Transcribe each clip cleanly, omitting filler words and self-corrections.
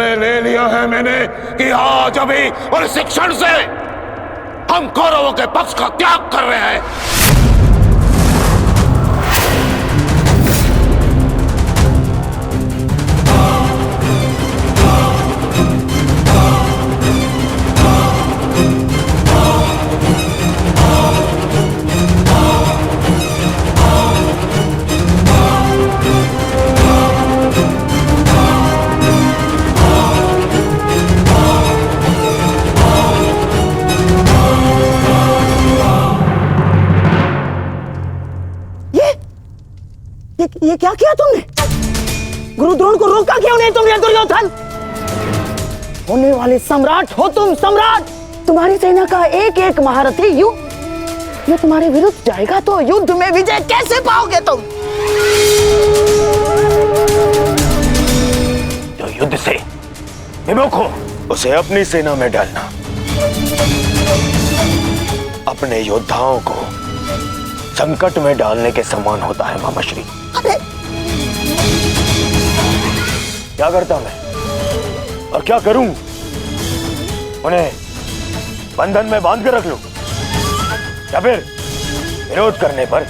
निर्णय ले लिया है मैंने कि आज अभी और इस क्षण से हम कौरवों के पक्ष का त्याग कर रहे हैं। ये क्या किया तुमने? गुरु द्रोण को रोका क्यों नहीं तुमने दुर्योधन? होने वाले सम्राट हो तुम, सम्राट। तुम्हारी सेना का एक एक महारथी ये तुम्हारे विरुद्ध जाएगा तो युद्ध में विजय कैसे पाओगे तुम? जो युद्ध से विमुख हो उसे अपनी सेना में डालना अपने योद्धाओं को संकट में डालने के समान होता है मामाश्री। अरे क्या करता मैं और क्या करूं? उन्हें बंधन में बांध कर रख लूं या फिर विरोध करने पर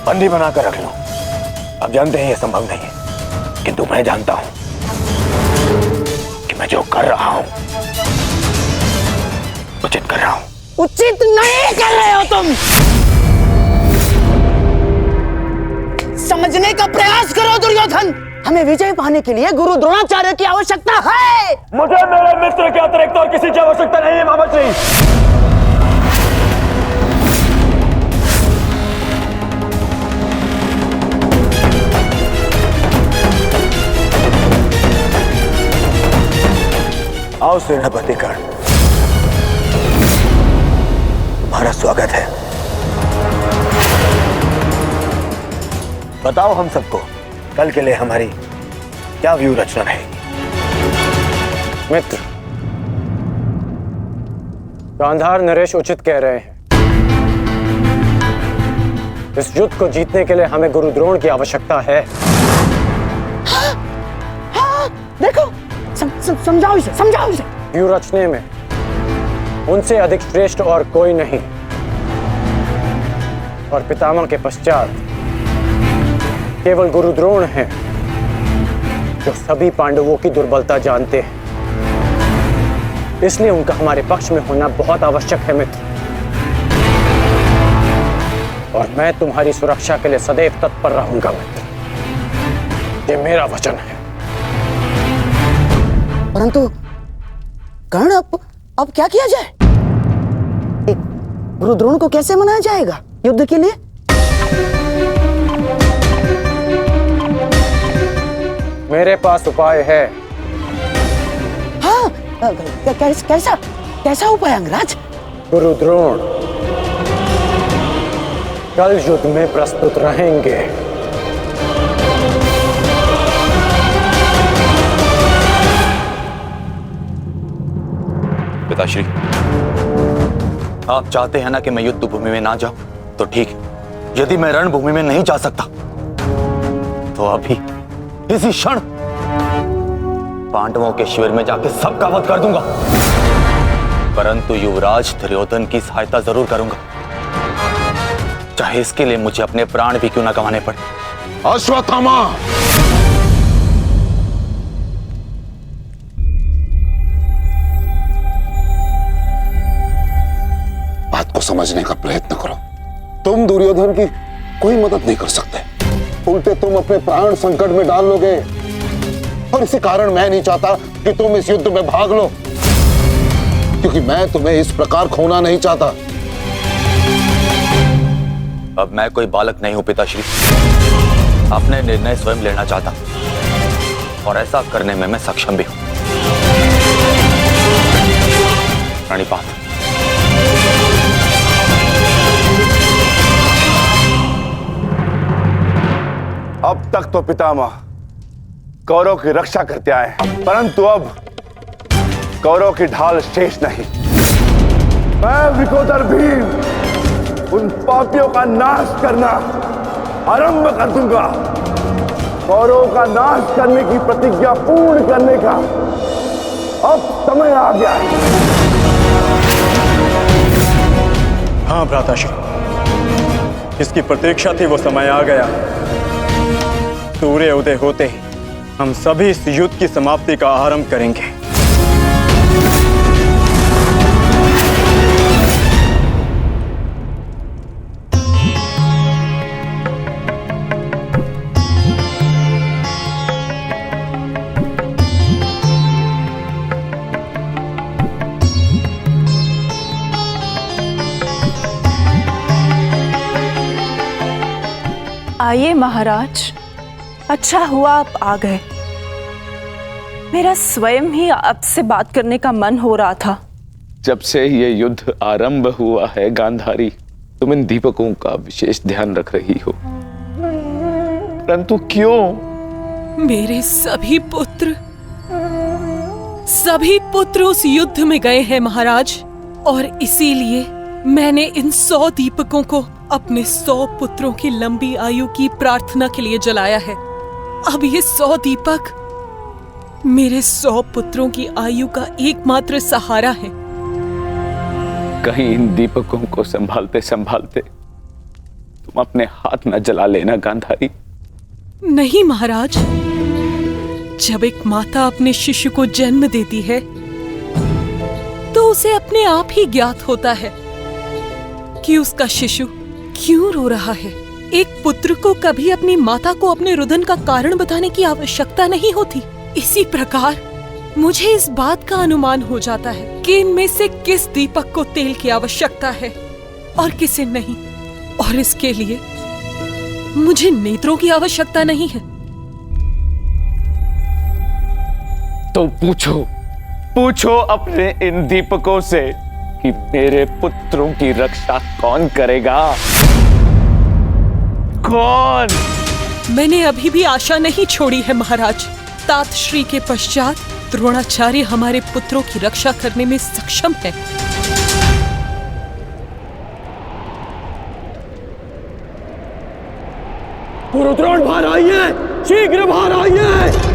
बंदी बनाकर रख लूं? आप जानते हैं यह संभव नहीं है, किंतु मैं जानता हूं कि मैं जो कर रहा हूं उचित कर रहा हूं। उचित नहीं कर रहे हो तुम। समझने का प्रयास करो दुर्योधन। हमें विजय पाने के लिए गुरु द्रोणाचार्य की आवश्यकता है। मुझे मेरे मित्र के अतिरिक्त और किसी की आवश्यकता नहीं है मामाश्री। आओ सेनापति कर्ण, तुम्हारा स्वागत है। बताओ हम सबको कल के लिए हमारी क्या व्यू रचना रहेगी? मित्र, गांधार नरेश उचित कह रहे हैं। इस युद्ध को जीतने के लिए हमें गुरु द्रोण की आवश्यकता है। हाँ, देखो समझाओ इसे, समझाओ इसे। व्यू रचने में उनसे अधिक श्रेष्ठ और कोई नहीं, और पितामह के पश्चात केवल गुरु द्रोण हैं जो सभी पांडवों की दुर्बलता जानते हैं। इसलिए उनका हमारे पक्ष में होना बहुत आवश्यक है मित्र। और मैं तुम्हारी सुरक्षा के लिए सदैव तत्पर रहूंगा मित्र, ये मेरा वचन है। परंतु कर्ण, अब क्या किया जाए? गुरु द्रोण को कैसे मनाया जाएगा युद्ध के लिए? मेरे पास उपाय है। हाँ, कैसा कैसा उपाय अंगराज? गुरु द्रोण कल युद्ध में प्रस्तुत रहेंगे। पिताश्री, आप चाहते हैं ना कि मैं युद्ध भूमि में ना जाऊं, तो ठीक। यदि मैं रणभूमि में नहीं जा सकता तो अभी इसी क्षण पांडवों के शिविर में जाकर सबका वध कर दूंगा। परंतु युवराज दुर्योधन की सहायता जरूर करूंगा, चाहे इसके लिए मुझे अपने प्राण भी क्यों ना गंवाने पड़े। अश्वत्थामा, बात को समझने का प्रयत्न करो। तुम दुर्योधन की कोई मदद नहीं कर सकते, उल्टे तुम अपने प्राण संकट में डाल लोगे। और इसी कारण मैं नहीं चाहता कि तुम इस युद्ध में भाग लो, क्योंकि मैं तुम्हें इस प्रकार खोना नहीं चाहता। अब मैं कोई बालक नहीं हूं पिताश्री, अपने निर्णय स्वयं लेना चाहता और ऐसा करने में मैं सक्षम भी हूं। प्रणिपात। अब तक तो पितामह कौरव की रक्षा करते आए, परंतु अब कौरव की ढाल शेष नहीं। मैं विकोदर भीम उन पापियों का नाश करना आरंभ कर दूंगा। कौरव का नाश करने की प्रतिज्ञा पूर्ण करने का अब समय आ गया है। हाँ भ्राताश्री, जिसकी प्रतीक्षा थी वो समय आ गया। सूर्य उदय होते ही हम सभी इस युद्ध की समाप्ति का आरंभ करेंगे। आइए महाराज, अच्छा हुआ आप आ गए। मेरा स्वयं ही आपसे बात करने का मन हो रहा था। जब से ये युद्ध आरंभ हुआ है गांधारी, तुम इन दीपकों का विशेष ध्यान रख रही हो, परंतु क्यों? मेरे सभी पुत्र उस युद्ध में गए हैं महाराज, और इसीलिए मैंने इन 100 दीपकों को अपने 100 पुत्रों की लंबी आयु की प्रार्थना के लिए जलाया है। अब ये 100 दीपक मेरे 100 पुत्रों की आयु का एकमात्र सहारा है। कहीं इन दीपकों को संभालते संभालते तुम अपने हाथ न जला लेना गांधारी। नहीं महाराज, जब एक माता अपने शिशु को जन्म देती है तो उसे अपने आप ही ज्ञात होता है कि उसका शिशु क्यों रो रहा है। एक पुत्र को कभी अपनी माता को अपने रुदन का कारण बताने की आवश्यकता नहीं होती। इसी प्रकार मुझे इस बात का अनुमान हो जाता है कि इनमें से किस दीपक को तेल की आवश्यकता है और किसे नहीं, और इसके लिए मुझे नेत्रों की आवश्यकता नहीं है। तो पूछो अपने इन दीपकों से कि मेरे पुत्रों की रक्षा कौन करेगा? कौन? मैंने अभी भी आशा नहीं छोड़ी है महाराज। तात श्री के पश्चात द्रोणाचार्य हमारे पुत्रों की रक्षा करने में सक्षम है। गुरुद्रोण बाहर आइए, शीघ्र बाहर आइए।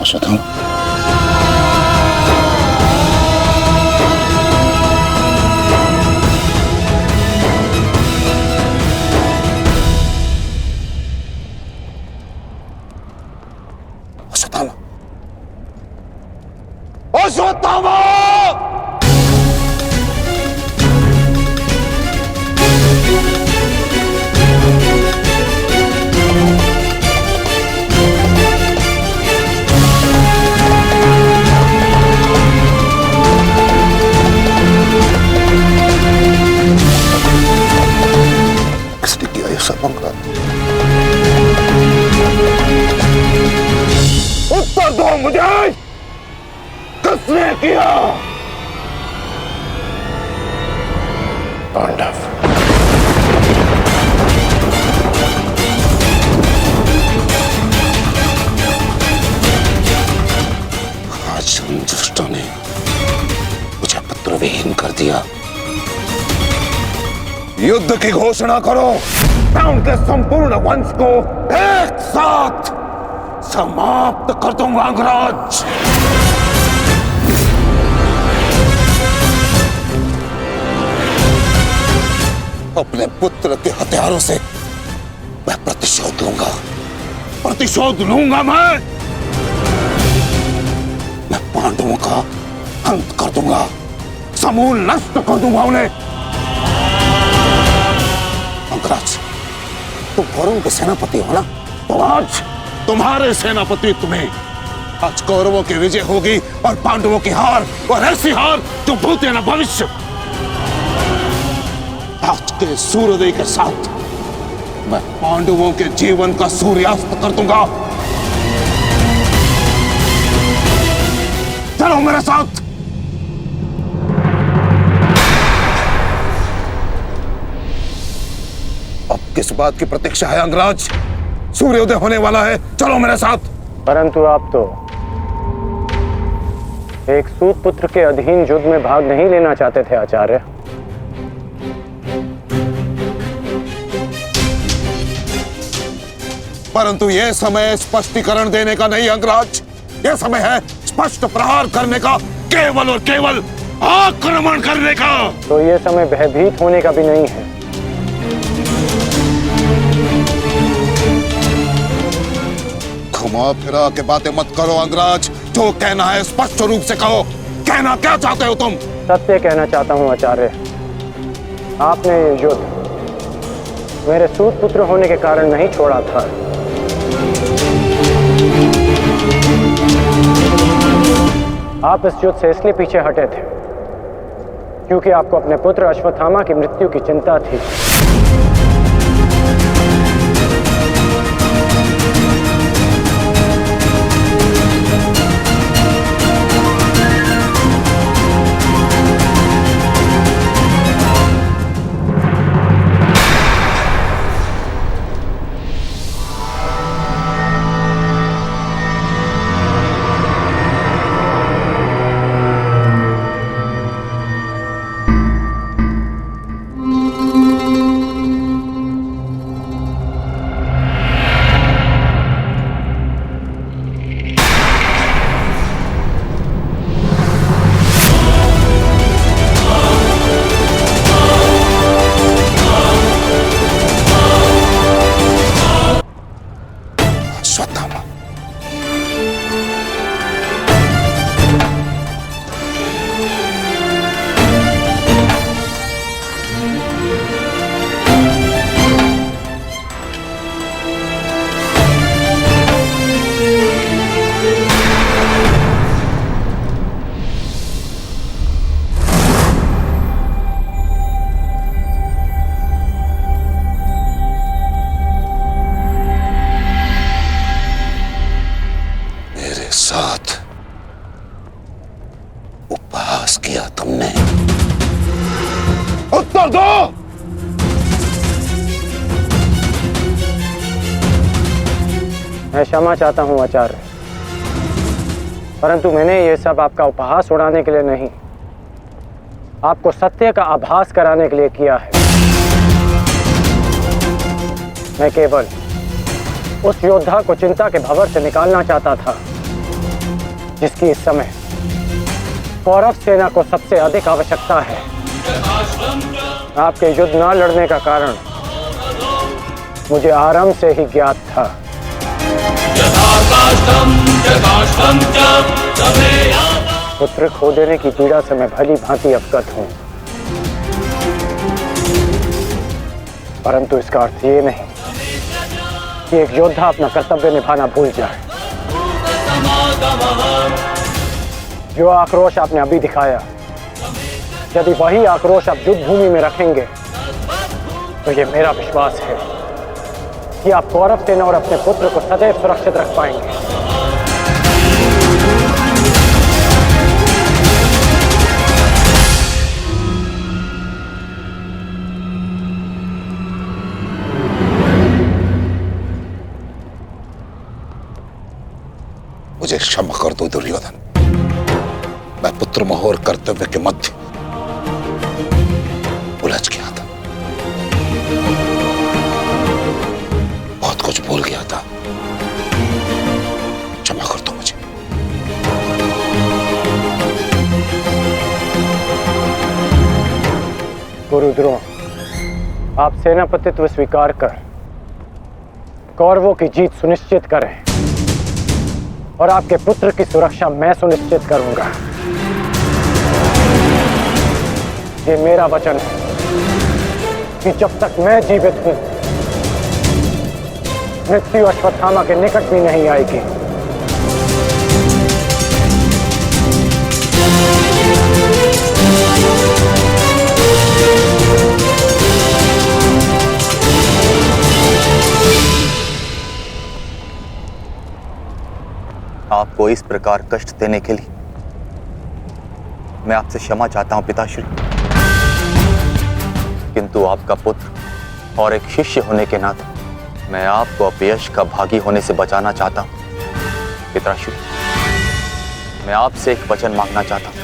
अश्वत्थामा, अश्वत्थामा, किसने किया ये सब? उत्तर दो मुझे, किसने किया? पांडव। आज उन दुष्टों ने मुझे पुत्रविहीन कर दिया। युद्ध की घोषणा करो, मैं उनके संपूर्ण वंश को एक साथ समाप्त कर दूंगा। अंगराज, अपने पुत्र के हथियारों से मैं प्रतिशोध लूंगा, प्रतिशोध लूंगा। मैं पांडवों का अंत कर दूंगा, समूल नष्ट कर दूंगा उन्हें। अंगराज, तुम कौरवों के सेनापति हो ना, तो आज तुम्हारे सेनापति तुम्हें आज कौरवों की विजय होगी और पांडवों की हार, और ऐसी हार जो भूत है ना भविष्य। आज के सूर्योदय के साथ मैं पांडवों के जीवन का सूर्यास्त कर दूंगा। चलो मेरे साथ। अब किस बात की प्रतीक्षा है अंगराज? सूर्योदय होने वाला है, चलो मेरे साथ। परंतु आप तो एक सूत पुत्र के अधीन युद्ध में भाग नहीं लेना चाहते थे आचार्य। परंतु यह समय स्पष्टीकरण देने का नहीं अंगराज, यह समय है स्पष्ट प्रहार करने का, केवल और केवल आक्रमण करने का। तो यह समय भयभीत होने का भी नहीं है। घुमा फिरा के बातें मत करो अंगराज, जो कहना है स्पष्ट रूप से कहो। कहना क्या चाहते हो तुम? सत्य कहना चाहता हूं आचार्य। आपने ये युद्ध मेरे सूत पुत्र होने के कारण नहीं छोड़ा था। आप इस युद्ध से इसलिए पीछे हटे थे क्योंकि आपको अपने पुत्र अश्वत्थामा की मृत्यु की चिंता थी। साथ उपहास किया तुमने। उत्तर दो। मैं क्षमा चाहता हूं आचार्य, परंतु मैंने ये सब आपका उपहास उड़ाने के लिए नहीं, आपको सत्य का आभास कराने के लिए किया है। मैं केवल उस योद्धा को चिंता के भंवर से निकालना चाहता था जिसकी इस समय कौरव सेना को सबसे अधिक आवश्यकता है। आपके युद्ध न लड़ने का कारण मुझे आरंभ से ही ज्ञात था। पुत्र खो देने की पीड़ा से मैं भली भांति अवगत हूं, परंतु इसका अर्थ ये नहीं कि एक योद्धा अपना कर्तव्य निभाना भूल जाए। जो आक्रोश आपने अभी दिखाया, यदि वही आक्रोश आप युद्ध भूमि में रखेंगे तो ये मेरा विश्वास है कि आप कौरव सेना और अपने पुत्र को सदैव सुरक्षित रख पाएंगे। मुझे क्षमा कर दो दुर्योधन, मैं पुत्र मोह और कर्तव्य के मध्य उलझ गया था, बहुत कुछ भूल गया था। क्षमा कर दो मुझे। गुरु द्रोण, आप सेनापतित्व स्वीकार कर कौरवों की जीत सुनिश्चित करें और आपके पुत्र की सुरक्षा मैं सुनिश्चित करूंगा। ये मेरा वचन है कि जब तक मैं जीवित हूं, मृत्यु अश्वत्थामा के निकट भी नहीं आएगी। आपको इस प्रकार कष्ट देने के लिए मैं आपसे क्षमा चाहता हूं पिताश्री, किंतु आपका पुत्र और एक शिष्य होने के नाते मैं आपको अपयश का भागी होने से बचाना चाहता हूं। पिताश्री, मैं आपसे एक वचन मांगना चाहता हूं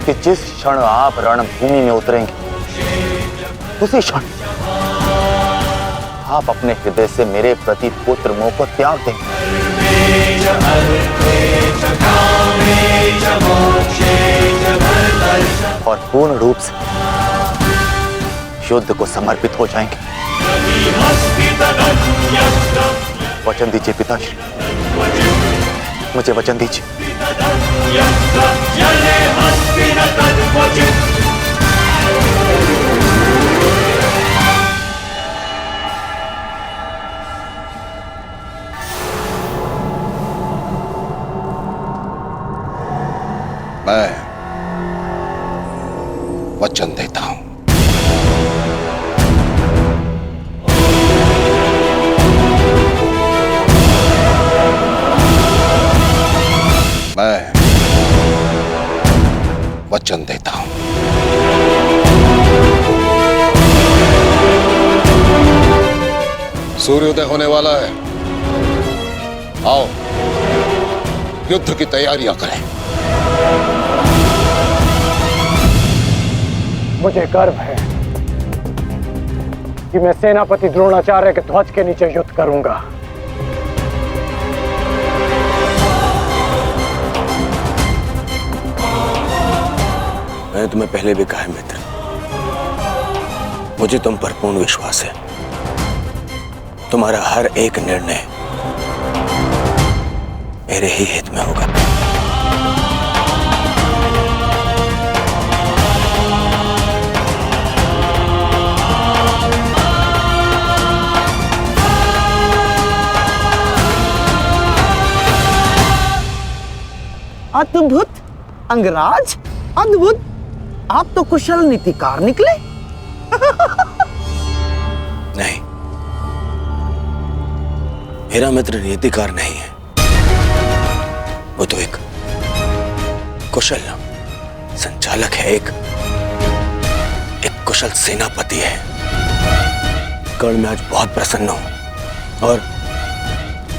कि जिस क्षण आप रणभूमि में उतरेंगे उसी क्षण आप अपने हृदय से मेरे प्रति पुत्र मोह को त्याग देंगे और पूर्ण रूप से युद्ध को समर्पित हो जाएंगे। वचन दीजिए पिताश्री, मुझे वचन दीजिए। मैं वचन देता हूं, मैं वचन देता हूं। सूर्योदय होने वाला है, आओ युद्ध की तैयारियां करें। मुझे गर्व है कि मैं सेनापति द्रोणाचार्य के ध्वज के नीचे युद्ध करूंगा। मैंने तुम्हें पहले भी कहा है मित्र, मुझे तुम पर पूर्ण विश्वास है। तुम्हारा हर एक निर्णय मेरे ही हित में होगा। अद्भुत अंगराज, अद्भुत! आप तो कुशल नीतिकार निकले। नहीं, मेरा मित्र नीतिकार नहीं है, वो तो एक कुशल संचालक है, एक कुशल सेनापति है। कर्ण, मैं आज बहुत प्रसन्न हूं और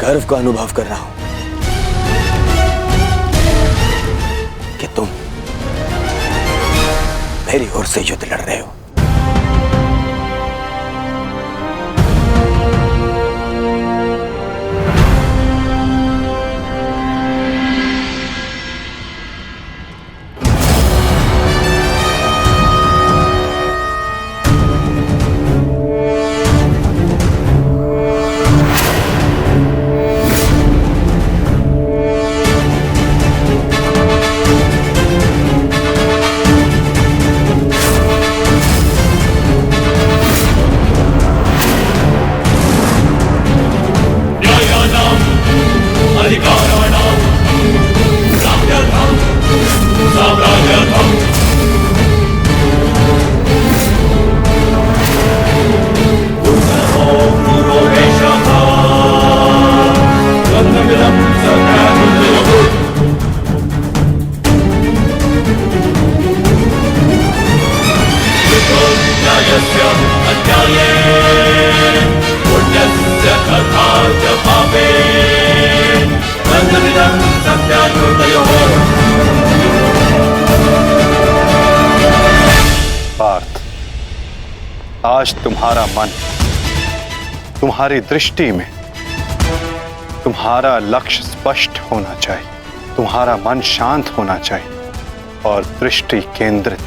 गर्व का अनुभव कर रहा हूं कि तुम मेरी ओर से युद्ध लड़ रहे हो। पार्थ, आज तुम्हारा मन, तुम्हारी दृष्टि में तुम्हारा लक्ष्य स्पष्ट होना चाहिए, तुम्हारा मन शांत होना चाहिए और दृष्टि केंद्रित।